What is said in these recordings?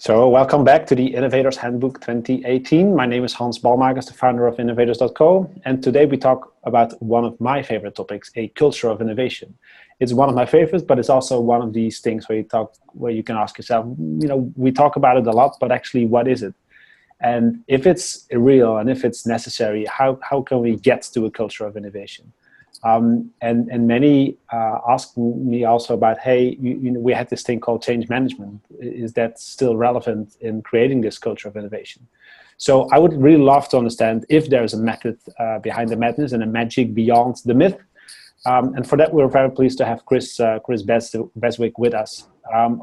So welcome back to the Innovators Handbook 2018. My name is Hans Balmaekers, the founder of Innovators.co. And today we talk about one of my favorite topics, a culture of innovation. It's one of my favorites, but it's also one of these things where you can ask yourself, we talk about it a lot, but actually what is it? And if it's real and if it's necessary, how can we get to a culture of innovation? And many ask me also about, hey, we had this thing called change management. Is that still relevant in creating this culture of innovation? So I would really love to understand if there's a method behind the madness and a magic beyond the myth. And for that, we're very pleased to have Cris Beswick with us.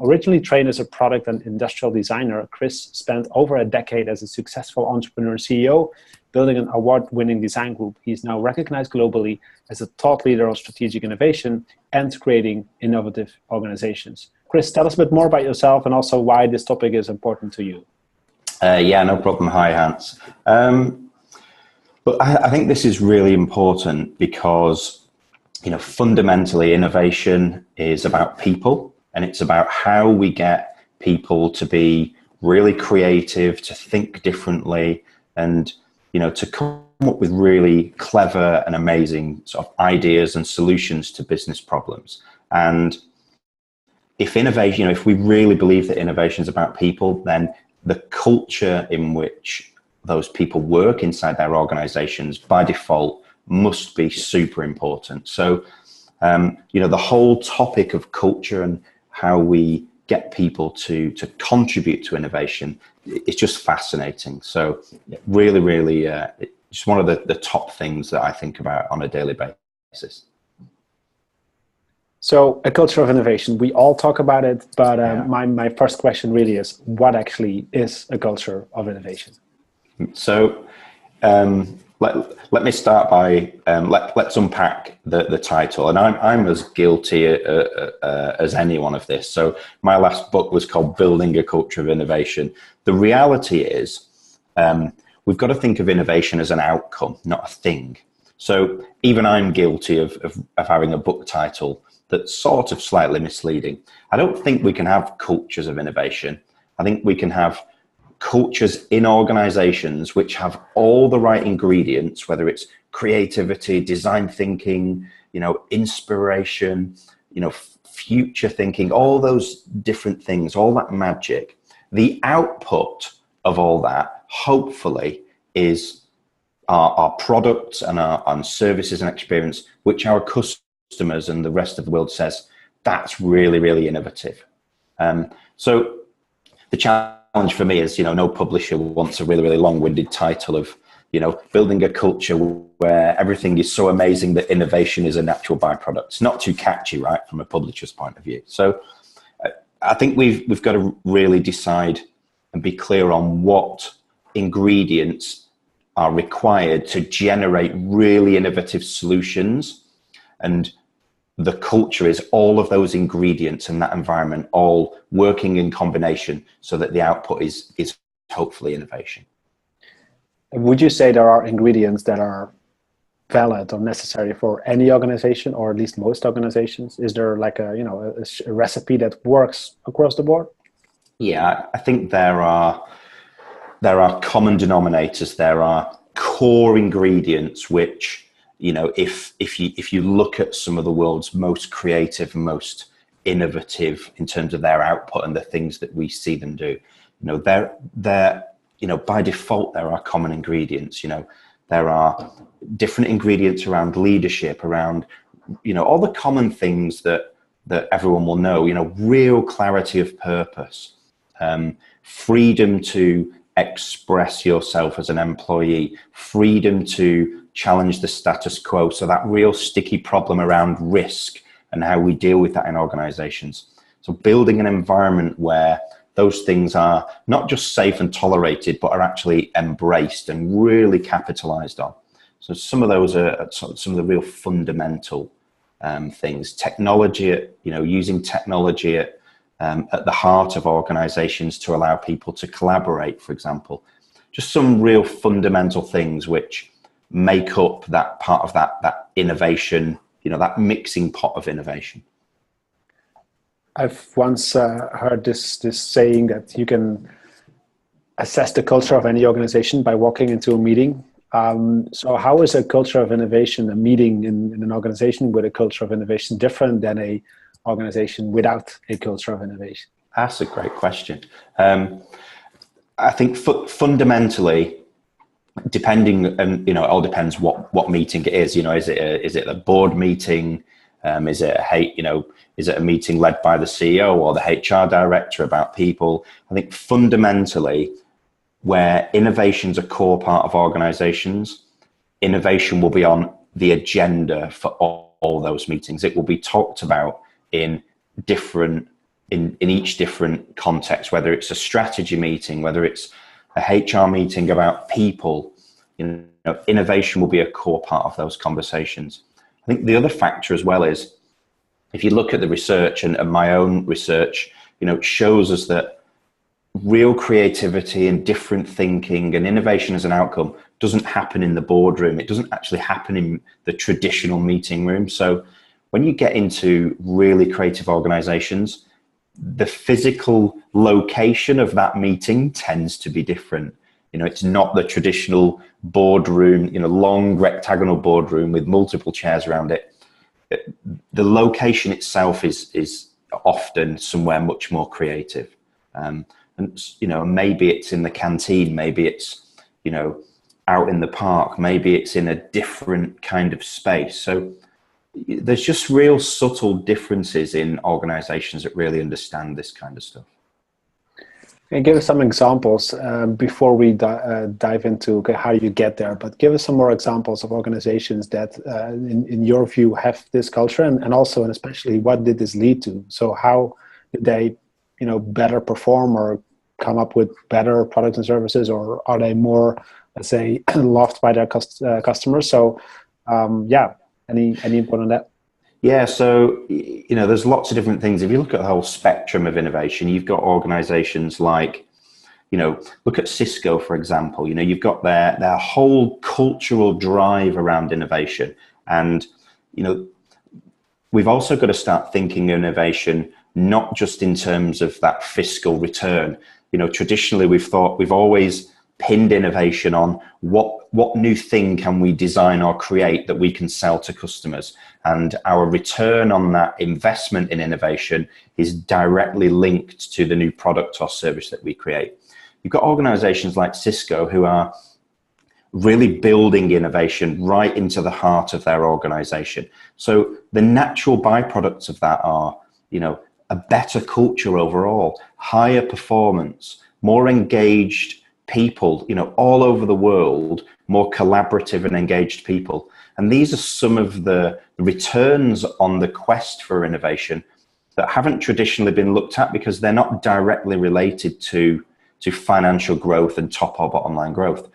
Originally trained as a product and industrial designer, Cris spent over a decade as a successful entrepreneur and CEO, building an award-winning design group. He's now recognized globally as a thought leader of strategic innovation and creating innovative organizations. Cris, tell us a bit more about yourself and also why this topic is important to you. Yeah, no problem. Hi, Hans. But I think this is really important because, fundamentally innovation is about people, and it's about how we get people to be really creative, to think differently, and to come up with really clever and amazing sort of ideas and solutions to business problems. And if innovation, if we really believe that innovation is about people, then the culture in which those people work inside their organizations by default must be super important. So, the whole topic of culture and how we get people to contribute to innovation, it's just fascinating. So really, it's one of the top things that I think about on a daily basis. So a culture of innovation, we all talk about it, but my first question really is, what actually is a culture of innovation? So let me start by, let's unpack the title. And I'm as guilty as anyone of this. So my last book was called Building a Culture of Innovation. The reality is we've got to think of innovation as an outcome, not a thing. So even I'm guilty of having a book title that's sort of slightly misleading. I don't think we can have cultures of innovation. I think we can have cultures in organizations which have all the right ingredients, whether it's creativity, design thinking, inspiration, future thinking, all those different things, all that magic. The output of all that, hopefully, is our products and our services and experience, which our customers and the rest of the world says, that's really, really innovative. So the challenge for me is, no publisher wants a really, really long-winded title of, building a culture where everything is so amazing that innovation is a natural byproduct. It's not too catchy, right, from a publisher's point of view. So I think we've got to really decide and be clear on what ingredients are required to generate really innovative solutions. And the culture is all of those ingredients in that environment, all working in combination so that the output is hopefully innovation. Would you say there are ingredients that are valid or necessary for any organization, or at least most organizations? Is there like a recipe that works across the board? Yeah, I think there are common denominators. There are core ingredients which, if you look at some of the world's most creative and most innovative in terms of their output and the things that we see them do, they're by default, there are common ingredients. There are different ingredients around leadership, around, all the common things that everyone will know, real clarity of purpose, freedom to express yourself as an employee, freedom to challenge the status quo. So that real sticky problem around risk and how we deal with that in organizations. So building an environment where those things are not just safe and tolerated, but are actually embraced and really capitalized on. So some of those are some of the real fundamental things. Technology, using technology at the heart of organizations to allow people to collaborate, for example. Just some real fundamental things which make up that part of that innovation, that mixing pot of innovation. I've once heard this saying that you can assess the culture of any organization by walking into a meeting. So how is a culture of innovation, a meeting in an organization with a culture of innovation, different than a organization without a culture of innovation? That's a great question. I think fundamentally, depending, and it all depends what meeting it is. Is it a board meeting? Is it a meeting led by the CEO or the HR director about people? I think fundamentally, where innovation's a core part of organizations, innovation will be on the agenda for all those meetings. It will be talked about in each different context, whether it's a strategy meeting, whether it's a HR meeting about people. Innovation will be a core part of those conversations. I think the other factor as well is, if you look at the research and my own research, it shows us that real creativity and different thinking and innovation as an outcome doesn't happen in the boardroom. It doesn't actually happen in the traditional meeting room. So when you get into really creative organizations, the physical location of that meeting tends to be different. It's not the traditional boardroom, long rectagonal boardroom with multiple chairs around it. The location itself is often somewhere much more creative. And maybe it's in the canteen, maybe it's, out in the park, maybe it's in a different kind of space. So there's just real subtle differences in organizations that really understand this kind of stuff. And give us some examples before we dive into how you get there, but give us some more examples of organizations that, in your view, have this culture, and also, and especially, what did this lead to? So how did they, better perform or come up with better products and services, or are they more, let's say, loved by their customers? So, any input on that? Yeah, so, there's lots of different things. If you look at the whole spectrum of innovation, you've got organizations like, look at Cisco, for example. You've got their whole cultural drive around innovation. And, we've also got to start thinking innovation, not just in terms of that fiscal return. Traditionally, we've always pinned innovation on what new thing can we design or create that we can sell to customers, and our return on that investment in innovation is directly linked to the new product or service that we create. You've got organizations like Cisco who are really building innovation right into the heart of their organization. So the natural byproducts of that are, a better culture overall, higher performance, more engaged people, all over the world, more collaborative and engaged people. And these are some of the returns on the quest for innovation that haven't traditionally been looked at, because they're not directly related to financial growth and top or bottom line growth.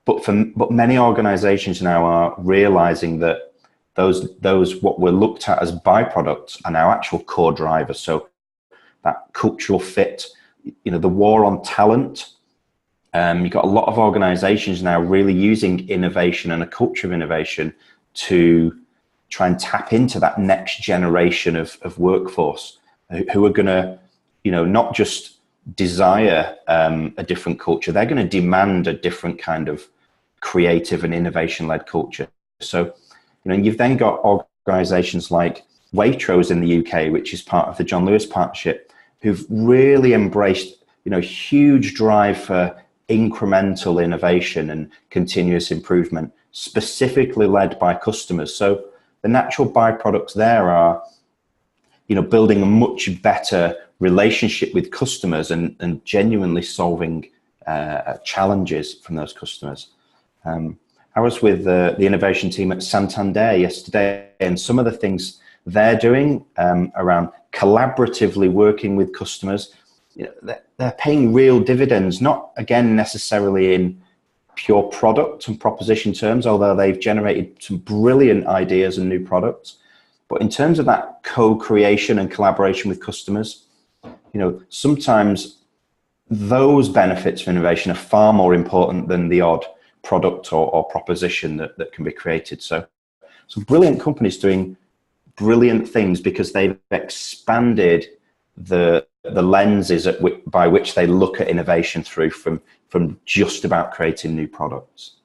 But many organizations now are realizing that those what were looked at as byproducts are now actual core drivers. So that cultural fit, the war on talent. You've got a lot of organizations now really using innovation and a culture of innovation to try and tap into that next generation of workforce who are going to, not just desire a different culture, they're going to demand a different kind of creative and innovation-led culture. So, you've then got organizations like Waitrose in the UK, which is part of the John Lewis Partnership, who've really embraced, huge drive for incremental innovation and continuous improvement, specifically led by customers. So the natural byproducts there are, building a much better relationship with customers and genuinely solving challenges from those customers. I was with the innovation team at Santander yesterday, and some of the things they're doing around collaboratively working with customers, they're paying real dividends, not again necessarily in pure product and proposition terms, although they've generated some brilliant ideas and new products. But in terms of that co-creation and collaboration with customers, sometimes those benefits of innovation are far more important than the odd product or proposition that can be created. So brilliant companies doing brilliant things because they've expanded the lenses by which they look at innovation through from just about creating new products.